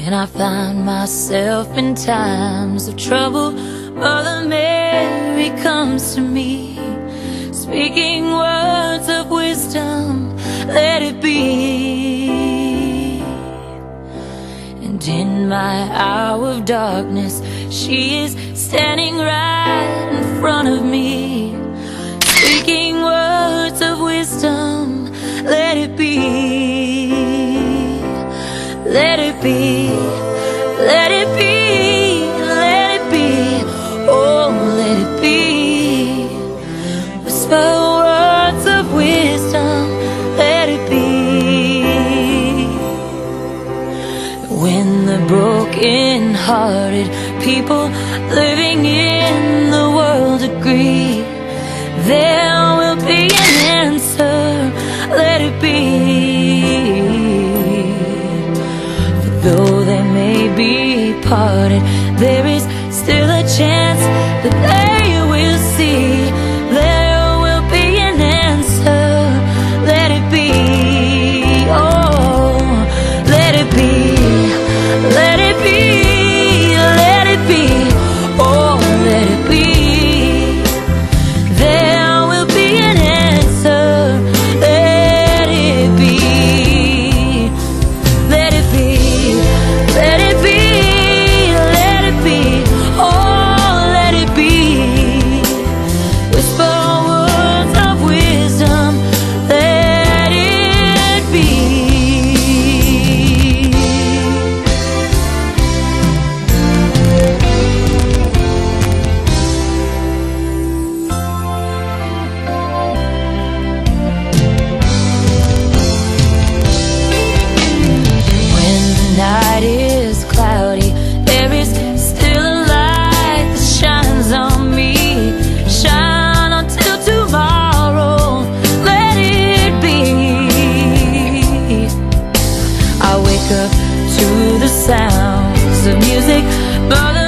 When I find myself in times of trouble, Mother Mary comes to me, speaking words of wisdom, let it be. And in my hour of darkness, she is standing right in front of me, speaking words of wisdom, let it be. Let it be, let it be, let it be, oh, let it be. Whisper words of wisdom, let it be. When the broken-hearted people living in the world agree, there will be an answer, let it be. Though they may be parted, there is still a chance that they will see. There will be an answer, let it be. Oh, let it be, let it be, let it be. Oh, let it be. There will be an answer, let it be. Let it be. Let it be, let it be, oh, let it be. Whisper words of wisdom, let it be. When the night is cloudy, there is still a light that shines on me. Shine until tomorrow, let it be. I wake up to the sounds of music, Mother